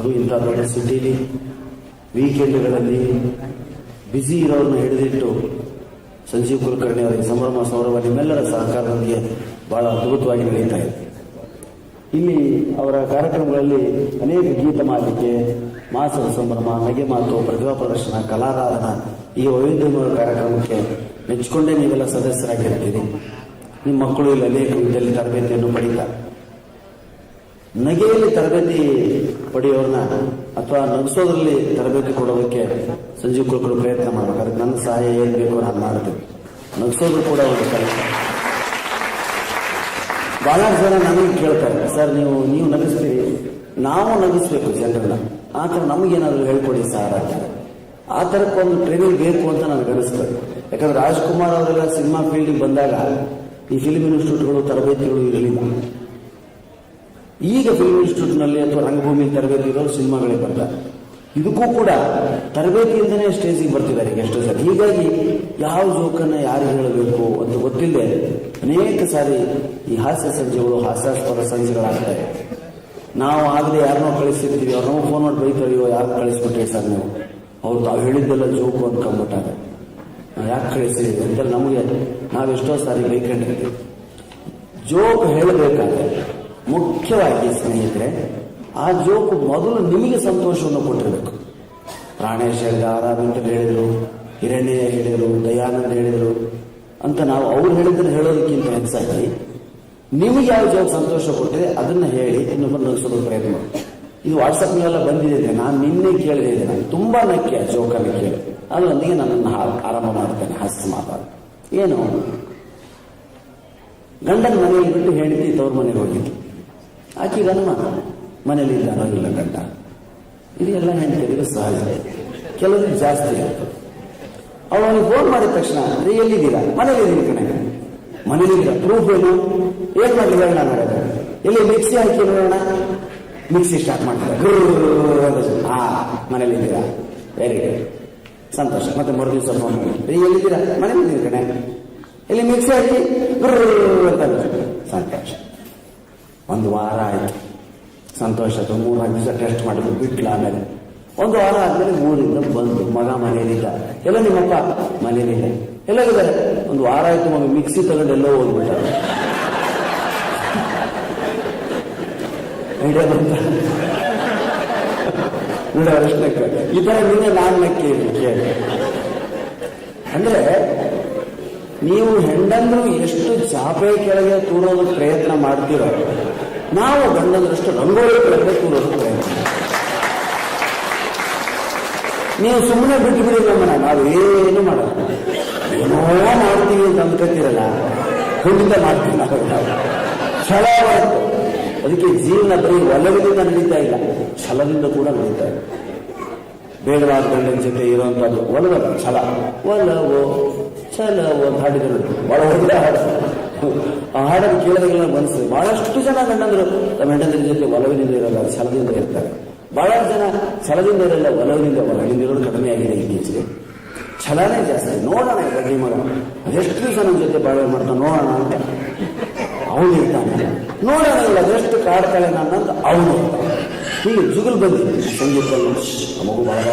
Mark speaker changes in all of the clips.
Speaker 1: ಅದು ಇಂಥ ದೊಡ್ಡ ಸಿಟಿಲಿ ವೀಕೆಂಡ್ಗಳಲ್ಲಿ ಬ್ಯುಸಿ ಇರೋರನ್ನ ಹಿಡಿದಿಟ್ಟು ಸಂಜೀವ್ ಕುಲಕರ್ಣಿ ಅವರಿಗೆ ಸಂಭ್ರಮ ಸೌರಭ ನಿಮ್ಮೆಲ್ಲರ ಸಹಕಾರದೊಂದಿಗೆ ಬಹಳ ಅದ್ಭುತವಾಗಿ ನಡೀತಾ ಇದೆ. ಇಲ್ಲಿ ಅವರ ಕಾರ್ಯಕ್ರಮಗಳಲ್ಲಿ ಅನೇಕ ಗೀತ ಮಾಲಿಕೆ, ಮಾಸದ ಸಂಭ್ರಮ, ನಗೆ ಮಾತು, ಪ್ರತಿಭಾ ಪ್ರದರ್ಶನ, ಕಲಾರಾಧನ, ಈ ವೈವಿಧ್ಯಮಯ ಕಾರ್ಯಕ್ರಮಕ್ಕೆ ಮೆಚ್ಚಿಕೊಂಡೇ ನೀವೆಲ್ಲ ಸದಸ್ಯರಾಗಿರ್ತೀರಿ. ನಿಮ್ಮ ಮಕ್ಕಳು ಇಲ್ಲಿ ಅನೇಕ ವಿದ್ಯೆಯಲ್ಲಿ ತರಬೇತಿಯನ್ನು ಪಡೀತಾರೆ. ನಗೆಯಲ್ಲಿ ತರಬೇತಿ ಪಡೆಯೋರನ್ನ ಅಥವಾ ನಗಿಸೋದ್ರಲ್ಲಿ ತರಬೇತಿ ಕೊಡೋದಕ್ಕೆ ಸಂಜೀವ್ ಕುಲಕರ್ಣಿ ಪ್ರಯತ್ನ ಮಾಡಬೇಕು. ಅದಕ್ಕೆ ನನ್ನ ಸಹಾಯ ಏನು ಬೇಕೋ ನಾನು ಮಾಡ್ತೀನಿ. ನಗಿಸೋದು ಕೂಡ ಒಂದು ಕೆಲಸ. ಬಹಳ ಜನ ನನಗೆ ಕೇಳ್ತಾರೆ, ಸರ್ ನೀವು ನಗಿಸ್ತೀರಿ, ನಾವು ನಗಿಸ್ಬೇಕು ಜನರನ್ನ, ಆ ಥರ ನಮಗೇನಾದರೂ ಹೇಳ್ಕೊಡಿ ಸರ್ ಅಂತಾರೆ. ಆ ಥರಕ್ಕೊಂದು ಟ್ರೈನಿಂಗ್ ಬೇಕು ಅಂತ ನನಗೆ ಅನಿಸ್ತದೆ. ಯಾಕಂದ್ರೆ ರಾಜ್ಕುಮಾರ್ ಅವರೆಲ್ಲ ಸಿನಿಮಾ ಫೀಲ್ಡಿಗೆ ಬಂದಾಗ ಈ ಫಿಲ್ಮ್ ಇನ್ಸ್ಟಿಟ್ಯೂಟ್ಗಳು ತರಬೇತಿಗಳು ಇರಲಿಲ್ಲ. ಈಗ ಫಿಲ್ಮ್ ಇನ್ಸ್ಟಿಟ್ಯೂಟ್ನಲ್ಲಿ ಅಥವಾ ರಂಗಭೂಮಿ ತರಬೇತಿ ಇರೋರು ಸಿನಿಮಾಗಳಿಗೆ ಬರ್ತಾರೆ. ಇದಕ್ಕೂ ಕೂಡ ತರಬೇತಿಯಿಂದನೇ ಸ್ಟೇಜಿಗೆ ಬರ್ತಿದ್ದಾರೆ ಈಗ ಎಷ್ಟೋ ಸರಿ. ಹೀಗಾಗಿ ಯಾವ ಜೋಕನ್ನು ಯಾರಿಗೆ ಹೇಳಬೇಕು ಅಂತ ಗೊತ್ತಿಲ್ಲದೆ ಅನೇಕ ಸಾರಿ ಈ ಹಾಸ್ಯ ಸಂಜೆಗಳು, ಹಾಸ್ಯಾಸ್ಪದ ಸಂಜೆಗಳಾಗ್ತವೆ. ನಾವು ಆಗದೆ ಯಾರನ್ನೋ ಕಳಿಸಿರ್ತೀವಿ, ಅವ್ರು ನಾವು ಫೋನ್ ಮಾಡಿ ಬೈತಾರೆಯೋ, ಯಾರು ಕಳಿಸ್ಬಿಟ್ರಿ ಸರ್ ನೀವು, ಅವ್ರು ತಾವು ಹೇಳಿದ್ದೆಲ್ಲ ಜೋಕು ಅಂದ್ಕೊಂಡ್ಬಿಟ್ಟಾಗ ಯಾಕೆ ಕಳಿಸಿದ್ವಿ ಅಂತ ನಮಗೆ ನಾವೆಷ್ಟೋ ಸಾರಿ ಬೈಕೊಂಡಿರ್ತೀವಿ. ಜೋಕ್ ಹೇಳಬೇಕಾದ್ರೆ ಮುಖ್ಯವಾಗಿ ಸ್ನೇಹಿತರೆ, ಆ ಜೋಕು ಮೊದಲು ನಿಮಗೆ ಸಂತೋಷವನ್ನು ಕೊಟ್ಟಿರಬೇಕು. ಪ್ರಾಣೇಶ್ ಹೇಳಿದ, ಅರವಿಂದ್ ಹೇಳಿದರು, ಹಿರಣ್ಯ ಹೇಳಿದರು, ದಯಾನಂದ್ ಹೇಳಿದರು ಅಂತ ನಾವು ಅವ್ರು ಹೇಳಿದ್ದನ್ನು ಹೇಳೋದಕ್ಕಿಂತ ಹೆಚ್ಚಾಗಿ ನಿಮಗೆ ಯಾವ ಜೋಕ್ ಸಂತೋಷ ಕೊಟ್ಟಿದೆ ಅದನ್ನು ಹೇಳಿ ಇನ್ನೊಬ್ಬರು ನಗಿಸೋದು ಪ್ರಯತ್ನ ಮಾಡಿ. ಇದು ವಾಟ್ಸಪ್ನೆಲ್ಲ ಬಂದಿದೆ. ನಾನು ನಿನ್ನೆ ಕೇಳಿದೆ, ನಾನು ತುಂಬಾ ನಕ್ಕೆ ಜೋಕನ್ನು ಕೇಳಿ ಅದರೊಂದಿಗೆ ನನ್ನನ್ನು ಆರಂಭ ಮಾಡ್ತೇನೆ. ಹಾಸ್ಯ ಮಾತಾಡ ಏನು, ಗಂಡನ ಮನೆಯಲ್ಲಿ ಬಿಟ್ಟು ಹೆಂಡತಿ ತವ್ರ ಮನೆಗೆ ಹೋಗಿದ್ದು, ಆಕೆಗೆ ಅನುಮಾನ ಮನೇಲಿ ಇದ್ದಾನೋ ಇಲ್ಲ ಗಂಡ. ಇದೆಲ್ಲ ಹೆಂಡತಿಗೆ ಸಹಜ, ಕೆಲವರಿಗೆ ಜಾಸ್ತಿ ಇರ್ತದೆ. ಅವನಿಗೆ ಫೋನ್ ಮಾಡಿದ ತಕ್ಷಣ ಎಲ್ಲಿದ್ದೀರಾ, ಮನೇಲಿದ್ದೀನಿ ಕಣೆ, ಮನೇಲಿದ್ದೀರಾ, ಪ್ರೂಫ್ ಏನು, ಏನ್ ಮಾಡಲಿ ಹೇಳ ಮಾಡೋದು, ಎಲ್ಲಿ ಮಿಕ್ಸಿ ಹಾಕಿ ನೋಡೋಣ, ಮಿಕ್ಸಿ ಸ್ಟಾರ್ಟ್ ಮಾಡ್ತಾರೆ, ಹಾ ಮನೇಲಿದ್ದೀರಾ, ವೆರಿ ಗುಡ್, ಸಂತೋಷ. ಮತ್ತೆ ಮರು ದಿವಸ ಫೋನ್ ಮಾಡಿ, ಎಲ್ಲಿದ್ದೀರಾ, ಮನೇಲಿದ್ದೀರಿ ಕಣೆ, ಎಲ್ಲಿ ಮಿಕ್ಸಿ ಹಾಕಿ ಅಂತ, ಸಂತೋಷ. ಒಂದು ವಾರ ಆಯ್ತು, ಸಂತೋಷ ಆಯ್ತು. 3-4 ದಿವಸ ಟೆಸ್ಟ್ ಮಾಡಿದ್ರು, ಬಿಟ್ಲ. ಆಮೇಲೆ ಒಂದು ವಾರ ಆದ್ಮೇಲೆ ಊರಿಂದ ಬಂದು, ಮಗ ಮನೇಲಿದ್ದ, ಎಲ್ಲ ನಿಮ್ಮಪ್ಪ ಮನೇಲಿಲ್ಲ, ಎಲ್ಲೋಗಿದ್ದಾರೆ, ಒಂದು ವಾರ ಆಯ್ತು ಮಗ ಮಿಕ್ಸಿ ತಗೊಂಡು ಎಲ್ಲೋ ಹೋಗ್ಬಿಟ್ಟ. ಐಡಿಯಾ ಬಂತ ನೋಡಿ, ಅವರಷ್ಟು ನಕ್ಕ. ಈ ತರ ನಿನ್ನೆ ನಾನು ನಕ್ಕೆ ಕೇಳಿ. ಅಂದ್ರೆ ನೀವು ಹೆಂಡಂದ್ರು ಎಷ್ಟು ಚಾಪೆ ಕೆಳಗೆ ತೂರೋದಕ್ಕೆ ಪ್ರಯತ್ನ ಮಾಡ್ತೀರೋ, ನಾವು ಗಂಡಂದ್ರಷ್ಟು ರಂಗೋಲಿ ಕೆಳಗೆ ತೂರೋದಕ್ಕೆ ಪ್ರಯತ್ನ. ನೀವು ಸುಮ್ಮನೆ ಬಿಟ್ಟು ಬಿಡಿ ನಮ್ಮನ್ನ, ನಾವೇನು ಮಾಡೋದು, ಏನೋ ಮಾಡ್ತೀವಿ ಅಂತ ಅಂದ್ಕೊತೀರಲ್ಲ, ಖಂಡಿತ ಮಾಡ್ತೀವಿ ನಾವು. ಛಲ ಬರುತ್ತೆ. ಅದಕ್ಕೆ ಜೀವನ ಬರೀ ಒಲವಿನಿಂದ ನಡೀತಾ ಇಲ್ಲ, ಛಲದಿಂದ ಕೂಡ ನಡೀತಾ ಇದೆ. ಬೇಡವಾದ ಗಂಡನ ಜೊತೆ ಇರುವಂತದ್ದು ಒಲವಲ್ಲ, ಛಲ. ಒಲವೋ ಛಲವೋ ಅಂತ ಹಾಡಿದ್ರು, ಬಹಳ ಒಳ್ಳೆ ಹಾಡು. ಆ ಹಾಡನ್ನು ಕೇಳಿದಾಗೆಲ್ಲ ಮನಸ್ಸು, ಬಹಳಷ್ಟು ಜನ ಗಂಡಂದ್ರು ತಮ್ಮ ಹೆಂಡಂದ್ರ ಜೊತೆ ಒಲವಿನಿಂದ ಇರಲ್ಲ, ಛಲದಿಂದ ಇರ್ತಾರೆ. ಬಹಳಷ್ಟು ಜನ ಛಲದಿಂದ ಇರಲ್ಲ, ಒಲವಿನಿಂದ ಇರೋದು ಕಡಿಮೆ ಆಗಿದೆ ಇತ್ತೀಚೆಗೆ. ಛಲನೇ ಜಾಸ್ತಿ. ನೋಡೋಣ ಗಡ್ಡಿ ಮಗ ಅದೆಷ್ಟು ದಿವಸ ನಮ್ಮ ಜೊತೆ ಬಾಳ್ವೆ ಮಾಡ್ತಾನೆ ನೋಡೋಣ ಅಂತ ಅವನು ಇರ್ತಾನೆ, ನೋಡೋಣ ಇಲ್ಲ ಅದೆಷ್ಟು ಕಾಡ್ತಾಳೆ ನನ್ನಂತ ಅವನು. ಹೀಗೆ ಜುಗುಲ್ ಬಂದಿ ಸಂಗೀತದಲ್ಲಿ ಆ ಮಗು ಬಹಳ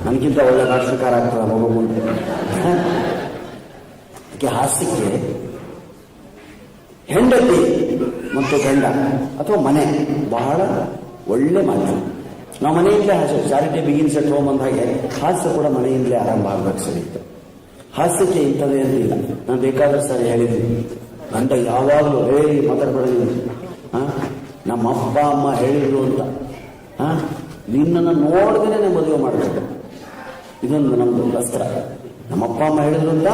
Speaker 1: ನನಗಿಂತ ಒಳ್ಳೆ ನಾಟಕಕಾರ ಆಗ್ತದೆ ಆ ಮಗು ಮುಂದೆ. ಅದಕ್ಕೆ ಹಾಸ್ಯಕ್ಕೆ ಹೆಂಡತಿ ಮತ್ತು ಗಂಡ ಅಥವಾ ಮನೆ ಬಹಳ ಒಳ್ಳೆ ಮಾಧ್ಯಮ. ನಾವು ಮನೆಯಿಂದಲೇ ಹಾಸ್ಯ, ಚಾರಿಟಿ ಬಿಗಿನ್ಸ್ ಎಟ್ ಹೋಮ್ ಅಂದ ಹಾಗೆ ಹಾಸ್ಯ ಕೂಡ ಮನೆಯಿಂದಲೇ ಆರಂಭ ಆಗ್ಬೇಕು. ಸರಿ, ಹಾಸ್ಯಕ್ಕೆ ಇಂಥದೇ ಅಂತಿಲ್ಲ. ನಾನು ಬೇಕಾದ್ರೆ ಸರಿ ಹೇಳಿದ್ದೀನಿ, ಗಂಡ ಯಾವಾಗಲೂ ಮಾತಾಡ್ಬೇಡಿ, ನಮ್ಮ ಅಪ್ಪ ಅಮ್ಮ ಹೇಳಿದ್ರು ಅಂತ, ನಿನ್ನನ್ನು ನೋಡ್ದೇನೆ ಮದುವೆ ಮಾಡಬೇಕು. ಇದೊಂದು ನಮ್ದು ಅಸ್ತ್ರ. ನಮ್ಮಪ್ಪ ಅಮ್ಮ ಹೇಳಿದ್ರು ಅಂತ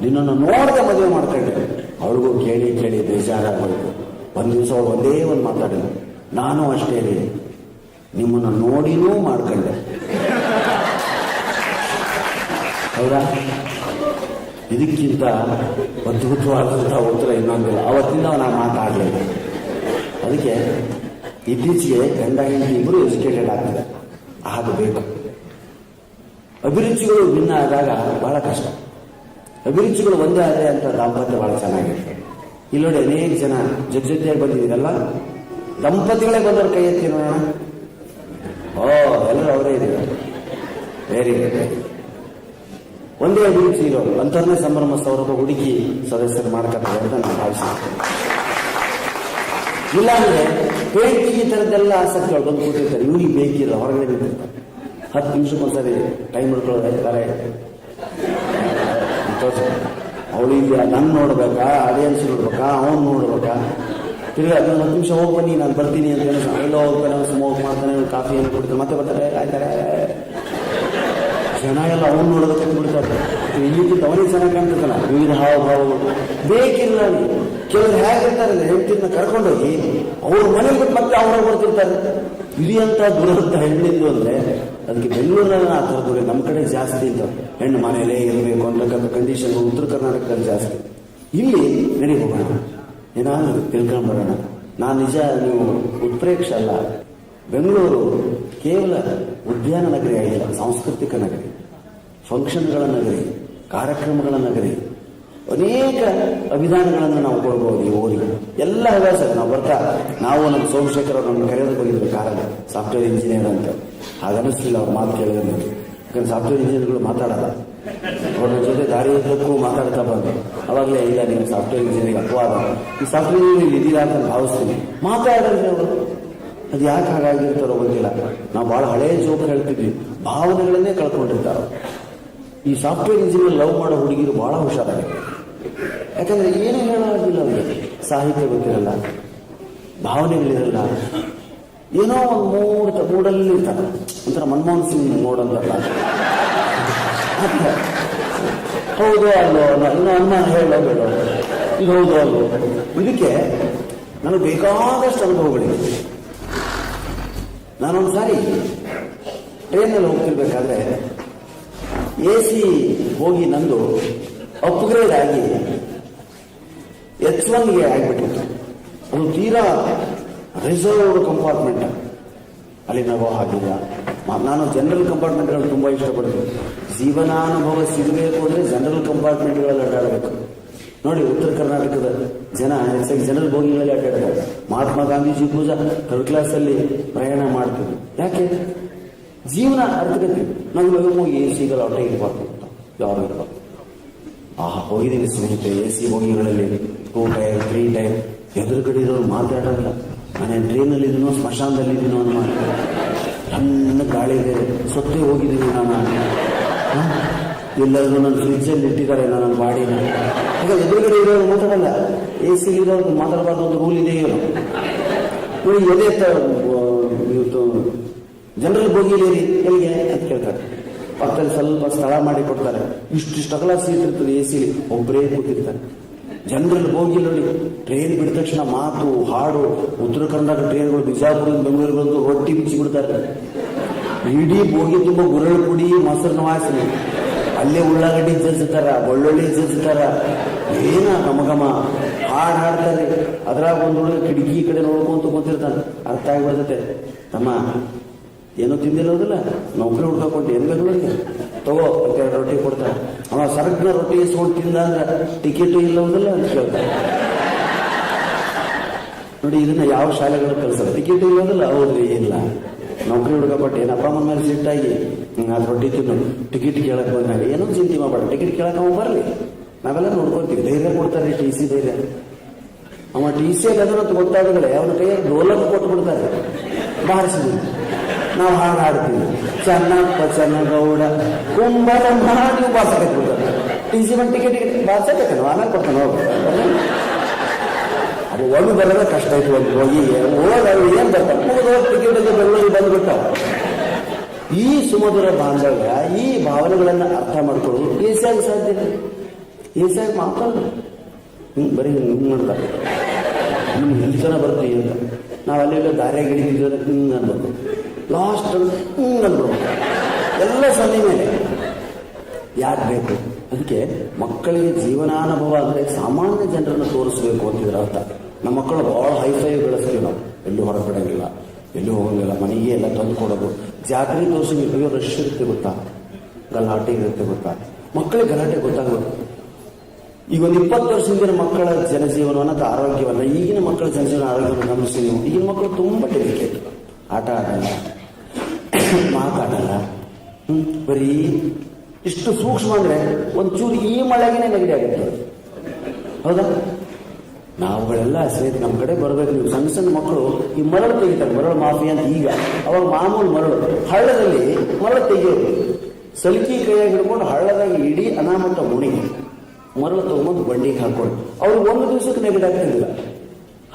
Speaker 1: ನಿನ್ನನ್ನು ನೋಡದೆ ಮದುವೆ ಮಾಡ್ಕೊಂಡೆ. ಅವ್ರಿಗೂ ಕೇಳಿ ಕೇಳಿ ಬೇಜಾರಾಗೋಯ್ತು. ಒಂದು ದಿವಸ ಅವ್ರು ಒಂದೇ ಒಂದು ಮಾತಾಡಿದ್ರು, ನಾನು ಅಷ್ಟೇ ರೀ, ನಿಮ್ಮನ್ನು ನೋಡಿನೂ ಮಾಡ್ಕೊಂಡೆ. ಹೌದಾ? ಇದಕ್ಕಿಂತ ಅದ್ಭುತವಾದಂತಹ ಉತ್ತರ ಇನ್ನೊಂದಿಲ್ಲ. ಅವತ್ತಿಂದ ನಾವು ಮಾತಾಡಲಿಲ್ಲ. ಅದಕ್ಕೆ ಇತ್ತೀಚೆಗೆ ಗಂಡ ಹೆಂಡತಿ ಇಬ್ಬರು ಎಜುಕೇಟೆಡ್ ಆಗ್ತದೆ, ಆಗಬೇಕು. ಅಭಿರುಚಿಗಳು ಭಿನ್ನ ಆದಾಗ ಬಹಳ ಕಷ್ಟ. ಅಭಿರುಚಿಗಳು ಒಂದೇ ಆದ್ರೆ ಅಂತ ದಾಂಪತ್ಯ ಬಹಳ ಚೆನ್ನಾಗಿರ್ತದೆ. ಇಲ್ಲಿ ನೋಡಿ, ಅನೇಕ ಜನ ಜೊತೆಯಾಗಿ ಬಂದಿದ್ದೀರಲ್ಲ, ದಂಪತಿಗಳೇ ಬಂದವ್ರ ಕೈ ಎತ್ತಿ ನೋಡೋಣ. ಎಲ್ಲರೂ ಅವರೇ ಇದ್ದೀರ. Very good. ಒಂದೇ ಅಭಿರುಚಿ ಇರೋರು ಅಂತರ್ನೇ ಸಂಭ್ರಮ ಸಾವಿರ ಹುಡುಕಿ ಸದಸ್ಯರು ಮಾಡ್ಕೊತಾರೆ ಅಂತ ನಾನು ಭಾವಿಸ್ತೀನಿ. ಇಲ್ಲಾಂದ್ರೆ ಪೇಂಟಿಂಗ್ ಈ ಥರದ್ದೆಲ್ಲ ಆಸಕ್ತಿಗಳು ಬಂದು ಕೂತಿರ್ತಾರೆ. ಇವ್ರಿಗೆ ಬೇಕಿಲ್ಲ, ಹೊರಗಡೆ ನಿಂತಿರ್ತಾರೆ. 10 ನಿಮಿಷಕ್ಕೊಂದ್ಸರಿ ಟೈಮ್ ಹಿಡ್ಕೊಳ್ಳೋದಾರೆ ಅವಳು ಇಲ್ಲಿ ನನ್ನ ನೋಡ್ಬೇಕಾ, ಆಡಿಯನ್ಸ್ ನೋಡ್ಬೇಕಾ, ಅವನು ನೋಡ್ಬೇಕಾ, ತಿರ್ಗಿ 10 ನಿಮಿಷ ಹೋಗಿ ಬನ್ನಿ ನಾನು ಬರ್ತೀನಿ ಅಂತ ಎಲ್ಲೋ ಹೋಗ್ತಾನೆ, ಸ್ಮೋಕ್ ಮಾಡ್ತಾನೆ, ಕಾಫಿ ಏನು ಕುಡಿತಾರೆ, ಮತ್ತೆ ಬರ್ತಾರೆ, ಆಯ್ತಾರೆ. ಜನ ಎಲ್ಲ ಅವನು ನೋಡೋದಕ್ಕೆ ಬಿಡ್ತಾರೆ. ಇಲ್ಲಿದ್ದ ಅವನಿಗೆ ಚೆನ್ನಾಗಿ ಕಾಣ್ತಿರ್ತಾನ. ವಿವಿಧ ಹಾವಭಾವಗಳು ಬೇಕಿಲ್ಲ. ಕೆಲವರು ಹೇಗಿರ್ತಾರೆ, ಹೆಂಡತಿನ ಕರ್ಕೊಂಡೋಗಿ ಅವ್ರ ಮನೆಗೆ ಬಿಟ್ಟು ಮತ್ತೆ ಅವರ ಬರ್ತಿರ್ತಾರೆ. ಇರಿಯಂತ ದುರಂತ ಹೆಣ್ಣಿಂದು ಅಂದ್ರೆ ಅದಕ್ಕೆ ಬೆಂಗಳೂರಿನಲ್ಲಿ ಆ ಥರದ್ದು ನಮ್ಮ ಕಡೆ ಜಾಸ್ತಿ ಅಂತ. ಹೆಣ್ಣು ಮನೆಯಲ್ಲೇ ಇರಬೇಕು ಅಂತಕ್ಕಂಥ ಕಂಡೀಷನ್ ಉತ್ತರ ಕರ್ನಾಟಕದಲ್ಲಿ ಜಾಸ್ತಿ. ಇಲ್ಲಿ ನಡಿ ಹೋಗೋಣ, ಏನಾದ್ರು ತಿಳ್ಕೊಂಡ್ಬರೋಣ. ನಾನು ನಿಜ, ನೀವು ಉತ್ಪ್ರೇಕ್ಷ ಅಲ್ಲ. ಬೆಂಗಳೂರು ಕೇವಲ ಉದ್ಯಾನ ನಗರಿ ಆಗಿಲ್ಲ, ಸಾಂಸ್ಕೃತಿಕ ನಗರಿ, ಫಂಕ್ಷನ್ಗಳ ನಗರಿ, ಕಾರ್ಯಕ್ರಮಗಳ ನಗರಿ. ಅನೇಕ ಅಭಿಧಾನಗಳನ್ನು ನಾವು ಕೊಡ್ಬೋದು ಈ ಊರಿಗೆ. ಎಲ್ಲ ಹವ್ಯಾಸ ನಾವು ಬರ್ತಾ, ನಾವು ನಮ್ಮ ಸೋಮಶೇಖರ್ ಅವರು ನಮ್ಮ ಕರೆಯೋದಕ್ಕೆ ಹೋಗಿದ್ರು ಕಾರಲ್ಲಿ, ಸಾಫ್ಟ್ವೇರ್ ಇಂಜಿನಿಯರ್ ಅಂತ. ಹಾಗನ್ನಿಸ್ಲಿಲ್ಲ ಅವ್ರ ಮಾತು ಕೇಳಿದ್ರೆ. ಯಾಕಂದ್ರೆ ಸಾಫ್ಟ್ವೇರ್ ಇಂಜಿನಿಯರ್ಗಳು ಮಾತಾಡಲ್ಲ. ಅವ್ರ ಜೊತೆ ದಾರಿ ಉದ್ದಕ್ಕೂ ಮಾತಾಡ್ತಾ ಬಂದು ಅವಾಗಲೇ ಇಲ್ಲ ನೀವು ಸಾಫ್ಟ್ವೇರ್ ಇಂಜಿನಿಯರಿಂಗ್ ಅಪವಾದ, ಈ ಸಾಫ್ಟ್ವೇರ್ ಇಂಜಿನಿಯರ್ ಇದೀರಾ ಅಂತ ಭಾವಿಸ್ತೀನಿ. ಮಾತಾಡಿದ್ರೆ ಅವರು ಅದು ಯಾಕೆ ಹಾಗಾಗಿರ್ತಾರೋ ಗೊತ್ತಿಲ್ಲ. ನಾವು ಬಹಳ ಹಳೆಯ ಜೋಕ್ ಹೇಳ್ತಿದ್ವಿ, ಭಾವನೆಗಳನ್ನೇ ಕಳ್ಕೊಂಡಿರ್ತಾರೆ. ಈ ಸಾಫ್ಟ್ವೇರ್ ಇಂಜಿನಿಯರ್ ಲವ್ ಮಾಡೋ ಹುಡುಗಿರು ಬಹಳ ಹುಷಾರಾಗಿದೆ. ಯಾಕಂದ್ರೆ ಏನೂ ಹೇಳೋದಿಲ್ಲ ಅವರಿಗೆ. ಸಾಹಿತ್ಯ ಗೊತ್ತಿರಲ್ಲ, ಭಾವನೆಗಳಿರಲ್ಲ, ಏನೋ ಒಂದು ಮೂಡಲ್ಲಿ ಇರ್ತಾರೆ. ಒಂಥರ ಮನಮೋಹನ್ ಸಿಂಗ್ ನೋಡೋದಲ್ಲ. ಹೌದು ಅಲ್ಲೋ, ಇನ್ನು ಅನುಮಾನ ಹೇಳೋ ಬೇಡ, ಇದು ಹೌದು ಅಲ್ಲೋ. ಇದಕ್ಕೆ ನನಗೆ ಬೇಕಾದಷ್ಟು ಅನುಭವಗಳಿವೆ. ನಾನೊಂದು ಸಾರಿ ಟ್ರೈನಲ್ಲಿ ಹೋಗ್ತಿರ್ಬೇಕಾದ್ರೆ AC ಹೋಗಿ ನಂದು ಅಪ್ಗ್ರೇಡ್ ಆಗಿ H1ಗೆ ಆಗಿಬಿಟ್ಟಿತ್ತು. ಅದು ತೀರಾ ರಿಸರ್ವ್ಡ್ ಕಂಪಾರ್ಟ್ಮೆಂಟ್. ಅಲ್ಲಿ ನಾವು ಆಗಿಲ್ಲ. ನಾನು ಜನರಲ್ ಕಂಪಾರ್ಟ್ಮೆಂಟ್ಗಳು ತುಂಬಾ ಇಷ್ಟಪಡ್ತೀನಿ. ಜೀವನಾನುಭವ ಸಿಗಬೇಕು ಅಂದ್ರೆ ಜನರಲ್ ಕಂಪಾರ್ಟ್ಮೆಂಟ್ಗಳಲ್ಲಿ ಅಡ್ಡಾಡಬೇಕು. ನೋಡಿ, ಉತ್ತರ ಕರ್ನಾಟಕದ ಜನ ಹೆಚ್ಚಾಗಿ ಜನರಲ್ ಬೋಗಿಗಳಲ್ಲಿ ಅಡ್ಡಾಡ್ತಾರೆ. ಮಹಾತ್ಮ ಗಾಂಧೀಜಿ ಕೂಡ 3rd ಕ್ಲಾಸಲ್ಲಿ ಪ್ರಯಾಣ ಮಾಡ್ತಿದ್ರು. ಯಾಕೆ? ಜೀವನ ಅರ್ಥಗತಿ. ನಾವು AC ಗಳು ಹೊಟ್ಟೆ ಇರಬಾರ್ದು, ಯಾರು ಇರಬಾರ್ದು. ಹೋಗಿದ್ದೀನಿ ಸ್ನೇಹಿತರೆ AC ಬೋಗಿಗಳಲ್ಲಿ 2 ಟೈರ್ 3 ಟೈರ್. ಎದುರುಗಡೆ ಇರೋರು ಮಾತಾಡೋಲ್ಲ. ನಾನೇನು ಟ್ರೈನಲ್ಲಿ ಇದೀನೋ ಸ್ಮಶಾನದಲ್ಲಿ ಇದೀನೋ ಅನ್ನೋ ಸಣ್ಣ ಗಾಳಿ ಇದೆ. ಸೊತ್ತೆ ಹೋಗಿದ್ದೀನಿ ನಾನು. ಎಲ್ಲರಿಗೂ ನನ್ನ ಫ್ರಿಜ್ಜಲ್ಲಿ ಇಟ್ಟಿದ್ದಾರೆ ನನ್ನ ಬಾಡಿನ. ಈಗ ಎದುರುಗಡೆ ಇರೋರು ಮಾತಾಡಲ್ಲ. AC ಇರೋರು ಮಾತಾಡಬಾರ್ದು ಒಂದು ರೂಲ್ ಇದೆ. ಇವರು ಎದೆ ಜನರಲ್ ಬೋಗಿಲೇರಿ ಎಲ್ಲಿಗೆ ಅಂತ ಕೇಳ್ತಾರೆ. ಪಕ್ಕದಲ್ಲಿ ಸ್ವಲ್ಪ ಸ್ಥಳ ಮಾಡಿ ಕೊಡ್ತಾರೆ. ಇಷ್ಟಿಷ್ಟು ಅಗಲ ಸೀಟ್ ಇರ್ತದೆ AC. ಒಬ್ಬರೇ ಕೂತಿರ್ತಾರೆ. ಜನರಲ್ ಬೋಗಿ ನೋಡಿ, ಟ್ರೈನ್ ಬಿಡಿದ ತಕ್ಷಣ ಮಾತು ಹಾಡು. ಉತ್ತರ ಕನ್ನಡ ಟ್ರೈನ್ಗಳು ಬಿಜಾಪುರ ಬೆಂಗಳೂರಿಗಳಂತೂ ರೊಟ್ಟಿ ಬಿಚ್ಚಿ ಬಿಡ್ತಾರೆ. ಇಡೀ ಬೋಗಿ ತುಂಬ ಗುರಳು ಪುಡಿ, ಮೊಸರಿನ ವಾಸನೆ. ಅಲ್ಲೇ ಉಳ್ಳಾಗಡ್ಡಿ ಜಜ್ತಾರ, ಬೆಳ್ಳುಳ್ಳಿ ಜಜ್ತಾರ, ಏನ ಘಮಘಮ ಹಾಡು ಹಾಡ್ತಾರೆ. ಅದ್ರಾಗ ಒಂದು ಹುಡುಗ ಕಿಟಕಿ ಕಡೆ ನೋಡ್ಕೊಂತ ಕೂತಿರ್ತಾನೆ. ಅರ್ಥ ಆಗಿಬಿಡ್ತೈತೆ, ತಮ್ಮ ಏನೋ ತಿಂದಿರೋದಿಲ್ಲ, ನೌಕರಿ ಹುಡ್ಕೊಂಡು ಏನ್ ಬೇಕು ತಗೋ ಅಂತ ರೊಟ್ಟಿ ಕೊಡ್ತಾರೆ. ಅವ ಸರಕ್ನ ರೊಟ್ಟಿ ಇಸ್ಕೊಂಡು ತಿಂದ ಅಂದ್ರೆ ಟಿಕೆಟು ಇಲ್ಲವುದಿಲ್ಲ ಅಂತ ಕೇಳ್ತಾರೆ. ನೋಡಿ, ಇದನ್ನ ಯಾವ ಶಾಲೆಗಳು ಕಲಿಸಲ್ಲ. ಟಿಕೆಟು ಇಲ್ಲೋದಿಲ್ಲ, ಹೌದ್ರಿ ಇಲ್ಲ. ನೌಕರಿ ಹುಡುಗಪಟ್ಟು ಏನಪ್ಪ ಅಮ್ಮನ ಮೇಲೆ ಸಿಟ್ಟಾಗಿ ಅದು ರೊಟ್ಟಿ ತಿನ್ನು ಟಿಕೆಟ್ ಕೇಳಕ್ ಬಂದಾಗ ಏನೋ ಚಿಂತೆ ಮಾಡಬೇಡ, ಟಿಕೆಟ್ ಕೇಳಕ್ ಅವ ಬರಲಿ, ನಾವೆಲ್ಲ ನೋಡ್ಕೊತೀವಿ. ಧೈರ್ಯ ಕೊಡ್ತಾರೆ, TC ಧೈರ್ಯ. ಅವ TC ಅದನ್ನ ಗೊತ್ತಾಗಲೇ ಅವನ ಕೈಯಲ್ಲಿ ಡೋಲಕ್ ಕೊಟ್ಟು ಬಿಡ್ತಾರೆ, ಬಾರಿಸಿದ್ವಿ. ನಾವು ಹಾಡು ಹಾಡ್ತೀವಿ, ಚೆನ್ನಪ್ಪ ಚೆನ್ನಗೌಡ ಕುಂಬರ ನೀವು ಬಾರ್ಸಕ್ಕೆ ಬಿಡ್ತಾರೆ. TC ಬಂದು ಟಿಕೆಟ್ ಬಾರ್ಸಕ್ಕೆ ಆಮೇಲೆ ಕೊಡ್ತಾನೆ. ಅದು ಒಂದು ಬರೋದ ಕಷ್ಟ ಆಯ್ತು. ಒಂದು ಹೋಗಿ ಹೋದಾಗ ಏನ್ ಬರ್ತಾರೆ, ಟಿಕೆಟ್ ಬೆಂಗಳೂರಿಗೆ ಬಂದ್ಬಿಟ್ಟಾವ. ಈ ಸುಮಧುರ ಬಾಂಧವ್ಯ, ಈ ಭಾವನೆಗಳನ್ನ ಅರ್ಥ ಮಾಡ್ಕೊಳ್ಳೋದು AC ಆಗಿ ಸಾಧ್ಯ. AC ಆಗಿ ಮಾತಾಡೋದು ಬರೀ ಹಿಂಗ್ ಮಾಡ್ತಾರೆ. ನಿಮ್ಗೆ ಎಲ್ಲಿ ಜನ ಬರ್ತೀವಿ ಅಂತ ನಾವು ಅಲ್ಲೆಲ್ಲ ದಾರಿಯಾಗಿ ಹಿಡಿದಿದ್ರೆ ಹಿಂಗ್ ಅನ್ಬೇಕು, ಲಾಸ್ಟ್ ಹಿಂಗ್ ಅನ್ಬೇಕು. ಎಲ್ಲ ಸೊನ್ನೆ ಮೇಲೆ ಯಾಕೆ ಬೇಕು? ಅದಕ್ಕೆ ಮಕ್ಕಳಿಗೆ ಜೀವನಾನುಭವ ಅಂದ್ರೆ ಸಾಮಾನ್ಯ ಜನರನ್ನು ತೋರಿಸ್ಬೇಕು ಅಂತಿದ್ರೆ ಅರ್ಥ. ನಮ್ಮ ಮಕ್ಕಳು ಬಹಳ ಹೈಫೈ ಬೆಳೆಸ್ತೀವಿ ನಾವು. ಎಲ್ಲೂ ಹೊರಗೆ ಬಿಡಂಗಿಲ್ಲ, ಎಲ್ಲೂ ಹೋಗಂಗಿಲ್ಲ, ಮನೆಗೆ ಎಲ್ಲ ತಂದು ಕೊಡೋದು. ಜಾತ್ರೆ ತೋರಿಸಿ ರಶ್ ಇರುತ್ತೆ ಗೊತ್ತಾ, ಗಲಾಟೆ ಇರುತ್ತೆ ಗೊತ್ತಾ. ಮಕ್ಕಳಿಗೆ ಗಲಾಟೆ ಗೊತ್ತಾಗಬೇಕು. ಈಗ ಒಂದು 20 ವರ್ಷದಿಂದ ಮಕ್ಕಳ ಜನಜೀವನವನ್ನು ಅಥವಾ ಆರೋಗ್ಯವನ್ನ, ಈಗಿನ ಮಕ್ಕಳ ಜನಜೀವನ ಆರೋಗ್ಯವನ್ನು ಗಮನಿಸಿ ನೀವು. ಈಗಿನ ಮಕ್ಕಳು ತುಂಬಾ ಡೆಲಿಕೇಟ್, ಆಟ ಆಡಲ್ಲ, ಮಾತಾಡಲ್ಲ. ಬರೀ ಇಷ್ಟು ಸೂಕ್ಷ್ಮ ಅಂದ್ರೆ ಒಂಚೂರು ಈ ಮಳೆಗೆ ನೆಗಡಿ ಆಗುತ್ತೆ. ಹೌದಾ? ನಾವುಗಳೆಲ್ಲ ಸೇರಿ ನಮ್ಮ ಕಡೆ ಬರಬೇಕು. ನೀವು ಸಣ್ಣ ಸಣ್ಣ ಮಕ್ಕಳು ಈ ಮರಳು ತೆಗಿತಾರೆ, ಮರಳು ಮಾಫಿ ಅಂತ. ಈಗ ಅವಾಗ ಮಾಮೂಲು ಮರಳು ಹಳ್ಳದಲ್ಲಿ ಮರಳು ತೆಗಿಯೋದು, ಸಲಿಕಿ ಕೈಯಾಗಿ ಹಿಡ್ಕೊಂಡು ಹಳ್ಳದಾಗ ಇಡೀ ಅನಾಮತ ಮುಣಿಗೆ ಮರಳು ತಗೊಂಡು ಬಂಡಿಗೆ ಹಾಕೊಂಡು ಅವ್ರಿಗೆ ಒಂದು ದಿವಸಕ್ಕೆ ನೆಗಡಿ ಆಗ್ತಿರ್ಲಿಲ್ಲ.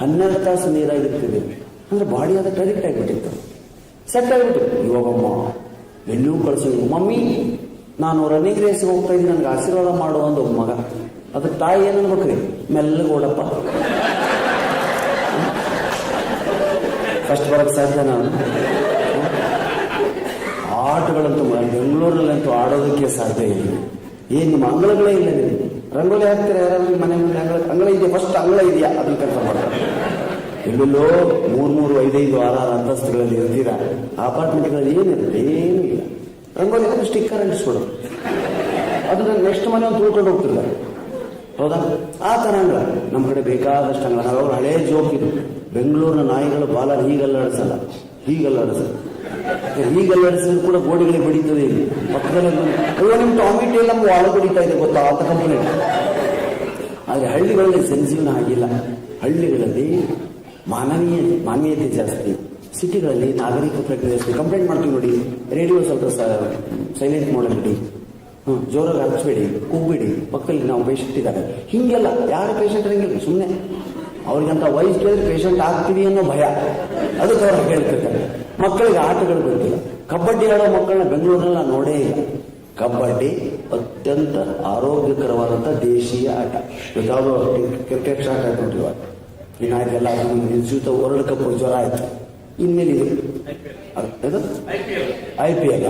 Speaker 1: 12 ತಾಸು ನೀರಾಗಿರ್ತಿದೆ ಅಂದ್ರೆ ಬಾಡಿ ಅದಕ್ಕೆ ಅಡಿಕ್ಟ್ ಆಗಿಬಿಟ್ಟಿತ್ತು, ಸೆಟ್ ಆಗಿಬಿಟ್ಟು. ಇವಾಗಮ್ಮ ಎಲ್ಲೂ ಕಳಿಸಿ, ಮಮ್ಮಿ ನಾನು ರನ್ನಿಂಗ್ ರೇಸ್ಗೆ ಹೋಗ್ತಾ ಇದ್ದೀನಿ, ನನಗೆ ಆಶೀರ್ವಾದ ಮಾಡುವ ಒಂದು ಮಗ. ಅದಕ್ಕೆ ತಾಯಿ ಏನು ಅನ್ಬೇಕ್ರಿ, ಮೆಲ್ಲಗೆ ಓಡಪ್ಪ, ಫಸ್ಟ್ ಬರಕ್ಕೆ ಸಾಧ್ಯ. ನಾನು ಆಟಗಳಂತೂ ಬೆಂಗಳೂರಿನಲ್ಲಂತೂ ಆಡೋದಕ್ಕೆ ಸಾಧ್ಯ ಇಲ್ಲ. ಏನು ನಿಮ್ಮ ಅಂಗಳಗಳೇ ಇಲ್ಲ. ನೀವು ರಂಗೋಲಿ ಹಾಕ್ತೀರಾ ಯಾರಾದ್ರೂ ಮನೆ ಮುಂದೆ? ಅಂಗಳ ಇದೆಯಾ? ಫಸ್ಟ್ ಅಂಗಳ ಇದೆಯಾ ಅದನ್ನ ಕೆಲಸ ಮಾಡ್ತಾರೆ. ಎಲ್ಲೆಲ್ಲೋ 3-3, 5-5, 6-6 ಅಂತಸ್ತುಗಳಲ್ಲಿ ಇರ್ತೀರಾ. ಅಪಾರ್ಟ್ಮೆಂಟ್ಗಳಲ್ಲಿ ಏನಿರುತ್ತೆ? ಏನೂ ಇಲ್ಲ. ರಂಗೋಲಿ ಹಾಕಿ ಸ್ಟಿಕ್ಕರ್ ಅಂಟಿಸ್ಕೊಡು, ಅದನ್ನ ನೆಕ್ಸ್ಟ್ ಮನೆ ಒಂದು ತುಳ್ಕೊಂಡು ಹೋಗ್ತಿರ್ತಾರೆ. ಹೌದಾ? ಆ ಥರ ಅಂಗಳ ನಮ್ಮ ಕಡೆ ಬೇಕಾದಷ್ಟು ಅಂಗಳ. ನಾವವ್ರು ಹಳೇ ಜೋಕಿದು, ಬೆಂಗಳೂರಿನ ನಾಯಿಗಳು ಬಾಲ ಹೀಗಲ್ಲಾಡಿಸಲ್ಲ, ಹೀಗಲ್ಲಾಡಿಸಲ್ಲ. ಹೀಗಲ್ಲಾಡಿಸಿದ್ರು ಕೂಡ ಗೋಡೆಗಳಿಗೆ ಬಡಿತದೆ. ಇಲ್ಲಿ ಪಕ್ಕದಲ್ಲಿ ಅಯ್ಯೋ ನಿಮ್ಮ ಟಾಮಿ ಟೇಲ್ ನಮ್ಗೆ ವಾಳ ಬಡಿತಾ ಇದೆ ಗೊತ್ತಾ ಅಂತ ಕಂಪ್ಲೇಂಟ್. ಆದರೆ ಹಳ್ಳಿಗಳಲ್ಲಿ ಜನಜೀವನ ಆಗಿಲ್ಲ. ಹಳ್ಳಿಗಳಲ್ಲಿ ಮಾನವೀಯತೆ ಜಾಸ್ತಿ, ಸಿಟಿಗಳಲ್ಲಿ ನಾಗರಿಕ ಪ್ರಕ್ರಿಯೆ ಜಾಸ್ತಿ. ಕಂಪ್ಲೇಂಟ್ ಮಾಡ್ತೀವಿ ನೋಡಿ, ರೇಡಿಯೋ ಸ್ವಲ್ಪ ಸೈಲೆಂಟ್ ಮಾಡಬೇಡಿ, ಜೋರಾಗಿ ಹರಿಸ್ಬೇಡಿ, ಕೂಗ್ಬೇಡಿ, ಪಕ್ಕದಲ್ಲಿ ನಾವು ಪೇಷಂಟ್ ಇದ್ದಾರೆ, ಹಿಂಗೆಲ್ಲ. ಯಾರು ಪೇಷಂಟ್ ಹಂಗಿಲ್ಲ, ಸುಮ್ಮನೆ ಅವ್ರಿಗಂತ ವಯಸ್ಸು ಕೇಳಿದ್ರೆ ಪೇಷಂಟ್ ಆಗ್ತೀವಿ ಅನ್ನೋ ಭಯ, ಅದಕ್ಕೆ ಅವ್ರು ಹೇಳ್ತಿರ್ತಾರೆ. ಮಕ್ಕಳಿಗೆ ಆಟಗಳು ಗೊತ್ತಿಲ್ಲ. ಕಬಡ್ಡಿ ಆಡೋ ಮಕ್ಕಳನ್ನ ಬೆಂಗಳೂರಿನಲ್ಲಿ ನಾನು ನೋಡೇ ಇಲ್ಲ. ಕಬಡ್ಡಿ ಅತ್ಯಂತ ಆರೋಗ್ಯಕರವಾದಂಥ ದೇಶೀಯ ಆಟ. ಯಾವುದೋ ಕ್ರಿಕೆಟ್ ಸ್ಟಾರ್ಟ್ ಆಯ್ತು ನೋಡ್ರಿ, ಇವಾಗ ಏನಾಯ್ತೆಲ್ಲ ನಿಲ್ಸಿತ ವರ್ಲ್ಡ್ ಕಪ್ ಜ್ವರ ಆಯ್ತು. ಇನ್ಮೇಲೆ ಇದು IPL.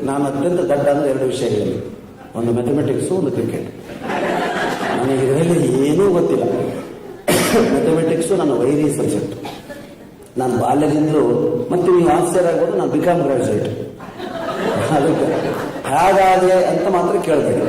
Speaker 1: ನಾನು ಅತ್ಯಂತ ದಡ್ಡ ಅಂದ್ರೆ 2 ವಿಷಯಗಳಲ್ಲಿ, ಒಂದು ಮ್ಯಾಥಮೆಟಿಕ್ಸು, ಒಂದು ಕ್ರಿಕೆಟ್. ನನಗೆ ಇದರಲ್ಲಿ ಏನೂ ಗೊತ್ತಿಲ್ಲ. ಮ್ಯಾಥಮೆಟಿಕ್ಸು ನನ್ನ ವೈರಿ ಸಬ್ಜೆಕ್ಟ್. ನಾನು ಬಾಲ್ಯದಿಂದಲೂ, ಮತ್ತೆ ನೀವು ಆಶ್ಚರ್ಯ ಆಗ್ಬೋದು, ನಾನು ಬಿಕಾಮ್ ಗ್ರಾಜುಯೇಟ್. ಅದಕ್ಕೆ ಹಾಗಾದ್ರೆ ಅಂತ ಮಾತ್ರ ಕೇಳಬೇಡಿ.